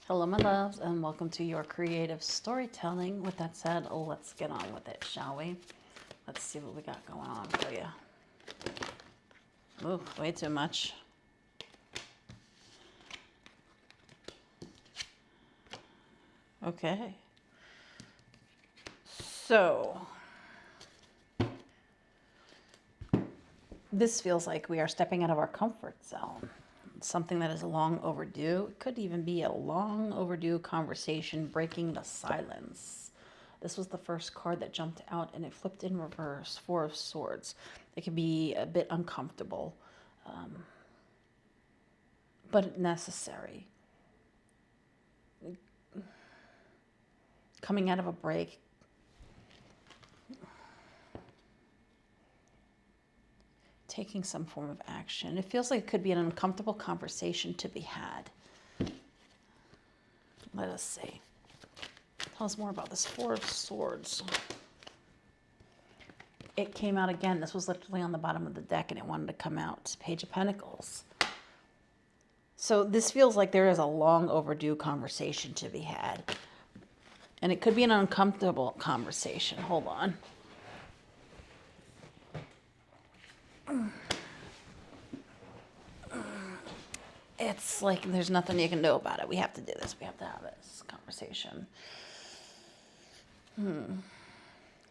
Hello, my loves, and welcome to your creative storytelling. With that said, let's get on with it, shall we? Let's see what we got going on for you. Ooh, way too much. Okay. So, this feels like we are stepping out of our comfort zone. Something that is long overdue. It could even be a long overdue conversation breaking the silence. This was the first card that jumped out and it flipped in reverse. Four of Swords. It can be a bit uncomfortable, but necessary. Coming out of a break, taking some form of action. It feels like it could be an uncomfortable conversation to be had. Let us see. Tell us more about this Four of Swords. It came out again. This was literally on the bottom of the deck and it wanted to come out. Page of Pentacles. So this feels like there is a long overdue conversation to be had. And it could be an uncomfortable conversation. Hold on. It's like there's nothing you can do about it. We have to do this. We have to have this conversation.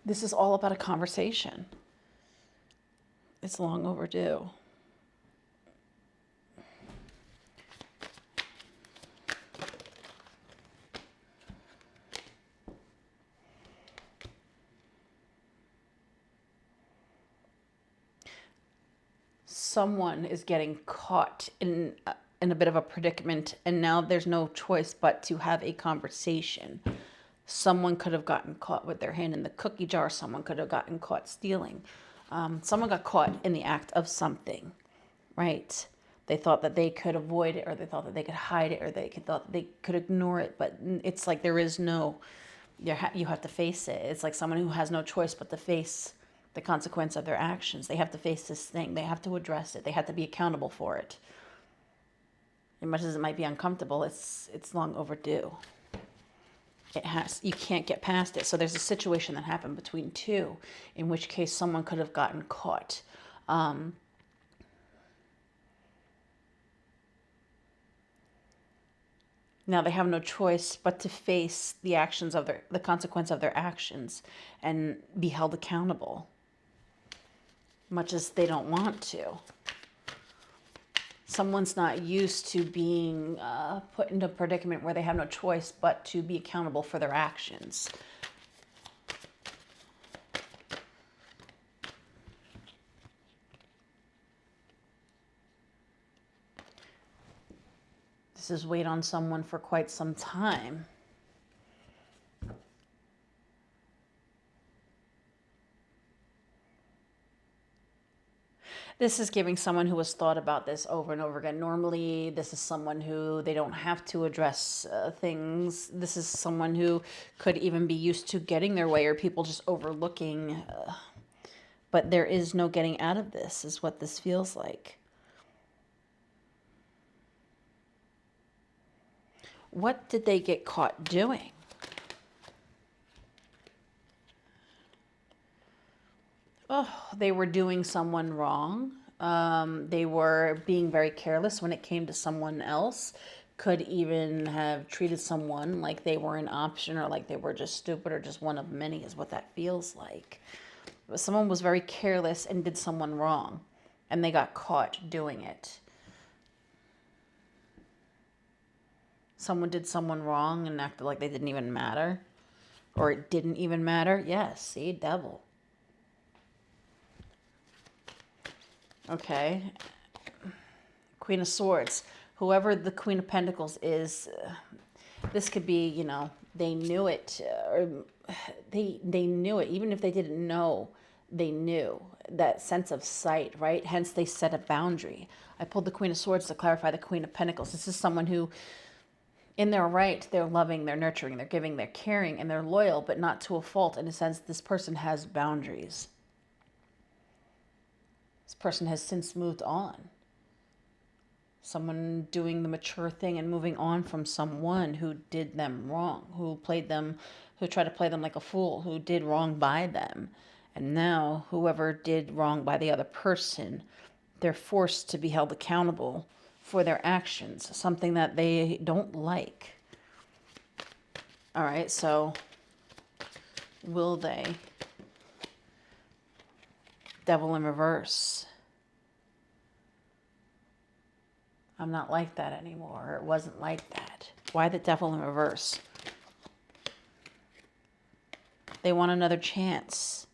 This is all about a conversation. It's long overdue. Someone is getting caught in a bit of a predicament, and now there's no choice but to have a conversation. Someone could have gotten caught with their hand in the cookie jar. Someone could have gotten caught stealing. Someone got caught in the act of something, right? They thought that they could avoid it, or they thought that they could hide it, or thought they could ignore it. But it's like there is no, you have to face it. It's like someone who has no choice but to face the consequence of their actions. They have to face this thing. They have to address it. They have to be accountable for it. As much as it might be uncomfortable, it's long overdue. You can't get past it. So there's a situation that happened between two, in which case someone could have gotten caught. Now they have no choice but to face the consequence of their actions and be held accountable, much as they don't want to. Someone's not used to being put into a predicament where they have no choice but to be accountable for their actions. This has weighed on someone for quite some time. This is giving someone who has thought about this over and over again. Normally, this is someone who they don't have to address things. This is someone who could even be used to getting their way or people just overlooking. But there is no getting out of this, is what this feels like. What did they get caught doing? Oh, they were doing someone wrong. They were being very careless when it came to someone else. Could even have treated someone like they were an option or like they were just stupid or just one of many, is what that feels like. But someone was very careless and did someone wrong, and they got caught doing it. Someone did someone wrong and acted like they didn't even matter, or it didn't even matter. Yes, see, devil. Okay. Queen of Swords. Whoever the Queen of Pentacles is, this could be, they knew it, or they knew it. Even if they didn't know, they knew. That sense of sight, right? Hence, they set a boundary. I pulled the Queen of Swords to clarify the Queen of Pentacles. This is someone who, in their right, they're loving, they're nurturing, they're giving, they're caring, and they're loyal, but not to a fault. In a sense, this person has boundaries. This person has since moved on. Someone doing the mature thing and moving on from someone who did them wrong, who tried to play them like a fool, who did wrong by them. And now, whoever did wrong by the other person, they're forced to be held accountable for their actions, something that they don't like. All right, so will they? Devil in reverse. I'm not like that anymore. It wasn't like that. Why the devil in reverse? They want another chance.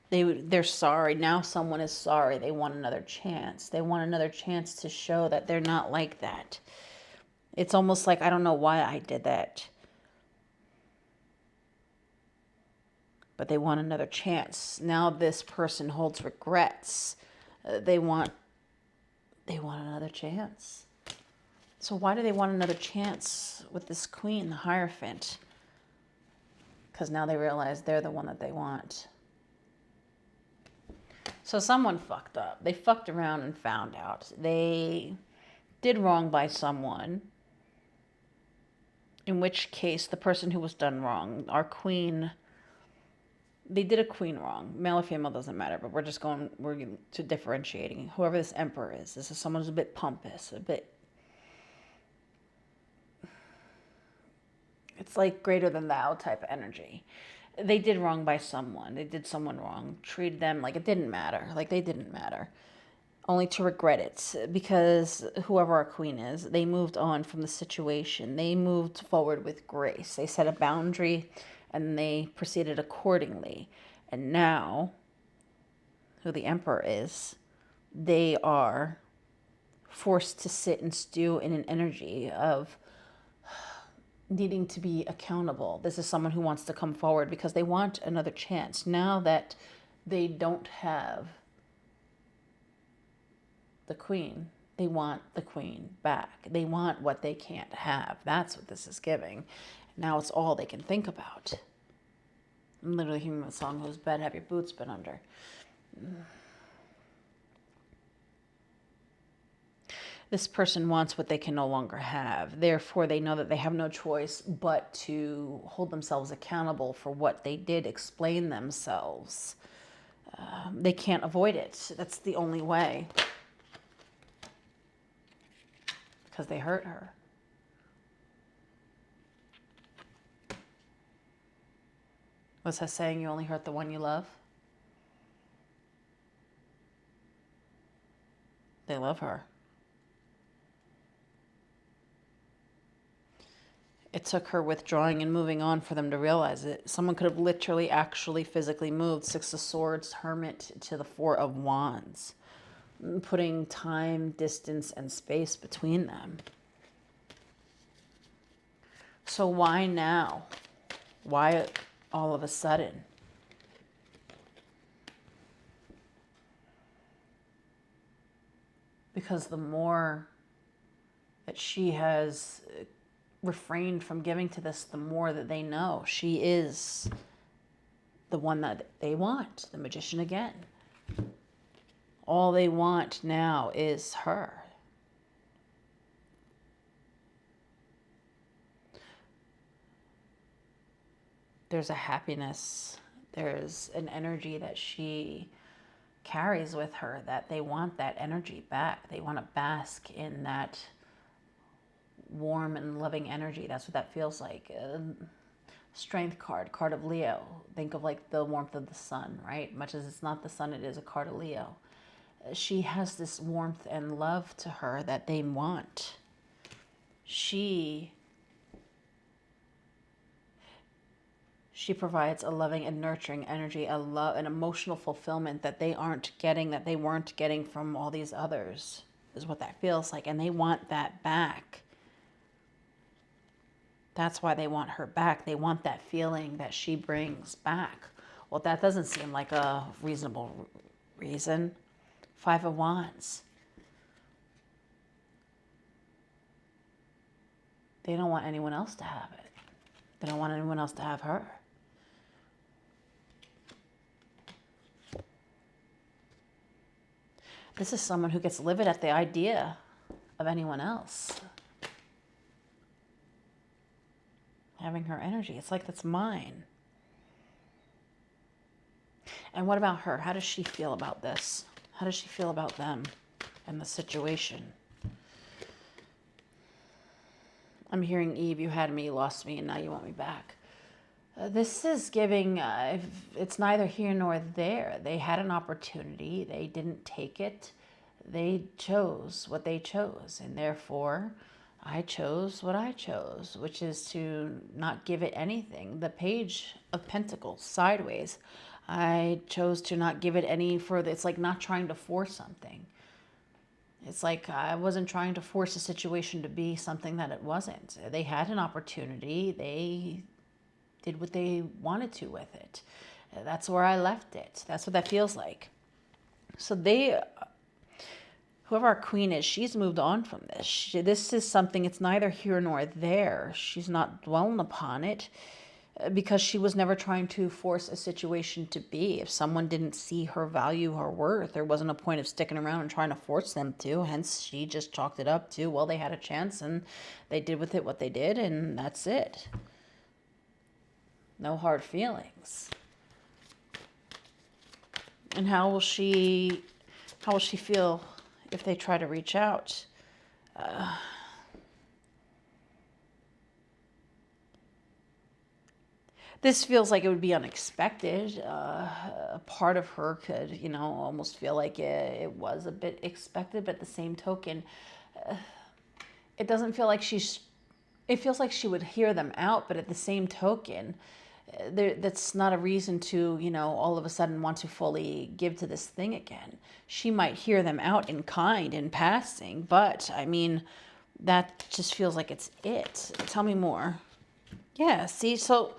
They're sorry. Now someone is sorry. They want another chance. They want another chance to show that they're not like that. It's almost like, I don't know why I did that, but they want another chance. Now this person holds regrets. They want another chance. So why do they want another chance with this queen, the Hierophant? Because now they realize they're the one that they want. So someone fucked up. They fucked around and found out. They did wrong by someone. In which case, the person who was done wrong, our queen, they did a queen wrong. Male or female doesn't matter, but we're to differentiating. Whoever this emperor is, this is someone who's a bit pompous, it's like greater than thou type of energy. They did wrong by someone. They did someone wrong. Treated them like it didn't matter. Like they didn't matter. Only to regret it, because whoever our queen is, they moved on from the situation. They moved forward with grace. They set a boundary and they proceeded accordingly. And now, who the emperor is, they are forced to sit and stew in an energy of needing to be accountable. This is someone who wants to come forward because they want another chance. Now that they don't have the queen, they want the queen back. They want what they can't have. That's what this is giving. Now it's all they can think about. I'm literally hearing the song, "Whose bed have your boots been under?" This person wants what they can no longer have. Therefore, they know that they have no choice but to hold themselves accountable for what they did, explain themselves. They can't avoid it. That's the only way. Because they hurt her. What's that saying? You only hurt the one you love? They love her. It took her withdrawing and moving on for them to realize it. Someone could have literally, actually, physically moved Six of Swords, Hermit to the Four of Wands, putting time, distance, and space between them. So why now? Why all of a sudden? Because the more that she has refrained from giving to this, the more that they know she is the one that they want, the magician again. All they want now is her. There's a happiness, there's an energy that she carries with her that they want that energy back. They want to bask in that warm and loving energy. That's what that feels like. Strength card of Leo. Think of like the warmth of the sun, right? Much as it's not the sun, it is a card of Leo. She has this warmth and love to her that they want. She provides a loving and nurturing energy, an emotional fulfillment that they aren't getting, that they weren't getting from all these others, is what that feels like. And they want that back. That's why they want her back. They want that feeling that she brings back. Well, that doesn't seem like a reasonable reason. Five of Wands. They don't want anyone else to have it. They don't want anyone else to have her. This is someone who gets livid at the idea of anyone else having her energy. It's like, that's mine. And what about her? How does she feel about this? How does she feel about them and the situation? I'm hearing, Eve, you had me, you lost me, and now you want me back. This is giving, it's neither here nor there. They had an opportunity. They didn't take it. They chose what they chose. And therefore, I chose what I chose, which is to not give it anything. The Page of Pentacles, sideways. I chose to not give it any further. It's like not trying to force something. It's like I wasn't trying to force a situation to be something that it wasn't. They had an opportunity. They did what they wanted to with it. That's where I left it. That's what that feels like. So whoever our queen is, she's moved on from this. This is something, it's neither here nor there. She's not dwelling upon it because she was never trying to force a situation to be. If someone didn't see her value, her worth, there wasn't a point of sticking around and trying to force them to. Hence, she just chalked it up to, well, they had a chance and they did with it what they did, and that's it. No hard feelings. And how will she feel if they try to reach out? This feels like it would be unexpected. A part of her could, almost feel like it was a bit expected, but at the same token, it doesn't feel like it feels like she would hear them out, but at the same token, that's not a reason to, all of a sudden want to fully give to this thing again. She might hear them out in kind, in passing, but I mean, that just feels like it's it. Tell me more. Yeah, see, so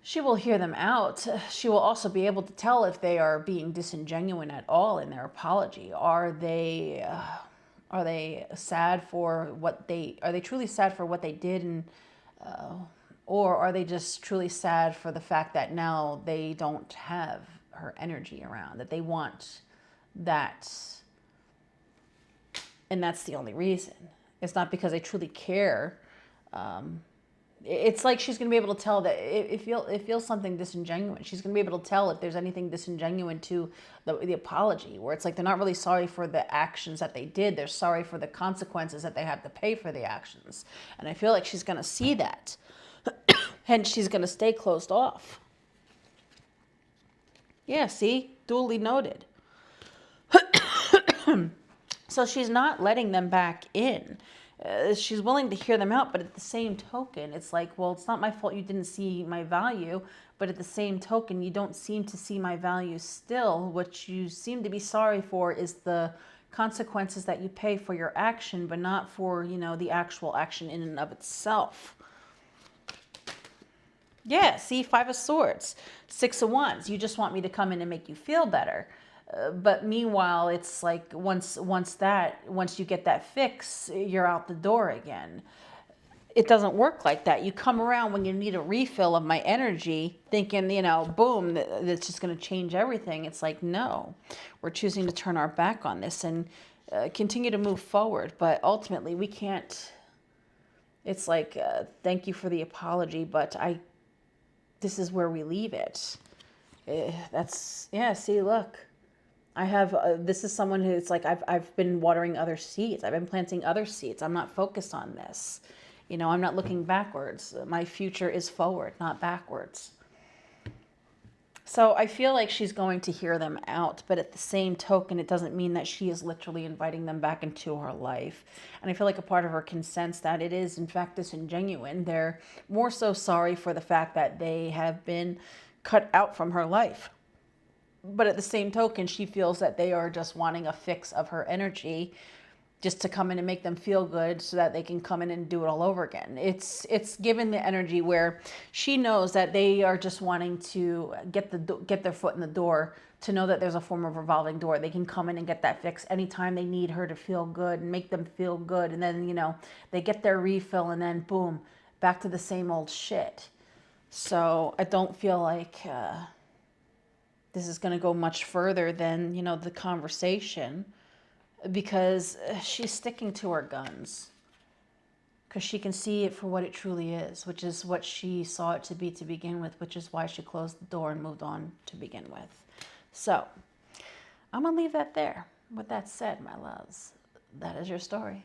she will hear them out. She will also be able to tell if they are being disingenuous at all in their apology. Are they sad for are they truly sad for what they did, and or are they just truly sad for the fact that now they don't have her energy around, that they want that, and that's the only reason. It's not because they truly care. It's like she's going to be able to tell that it feels something disingenuous. She's going to be able to tell if there's anything disingenuous to the apology, where it's like they're not really sorry for the actions that they did. They're sorry for the consequences that they have to pay for the actions. And I feel like she's going to see that. Hence, she's going to stay closed off. Yeah, see? Duly noted. So she's not letting them back in. She's willing to hear them out, but at the same token, it's like, well, it's not my fault you didn't see my value, but at the same token, you don't seem to see my value still. What you seem to be sorry for is the consequences that you pay for your action, but not for, the actual action in and of itself. Yeah, see, 5 of Swords, 6 of Wands. You just want me to come in and make you feel better. But meanwhile, it's like once you get that fix, you're out the door again. It doesn't work like that. You come around when you need a refill of my energy, thinking, boom, that's just going to change everything. It's like, no, we're choosing to turn our back on this and continue to move forward. But ultimately, we can't. It's like, thank you for the apology, but this is where we leave it. See, look. I have, this is someone who's like, I've been watering other seeds. I've been planting other seeds. I'm not focused on this. I'm not looking backwards. My future is forward, not backwards. So I feel like she's going to hear them out, but at the same token, it doesn't mean that she is literally inviting them back into her life. And I feel like a part of her can sense that it is, in fact, disingenuous. They're more so sorry for the fact that they have been cut out from her life. But at the same token, she feels that they are just wanting a fix of her energy just to come in and make them feel good so that they can come in and do it all over again. It's given the energy where she knows that they are just wanting to get their foot in the door, to know that there's a form of revolving door. They can come in and get that fix anytime they need her to feel good and make them feel good. And then, they get their refill and then boom, back to the same old shit. So I don't feel like... this is going to go much further than, you know, the conversation, because she's sticking to her guns. Because she can see it for what it truly is, which is what she saw it to be to begin with, which is why she closed the door and moved on to begin with. So, I'm going to leave that there. With that said, my loves, that is your story.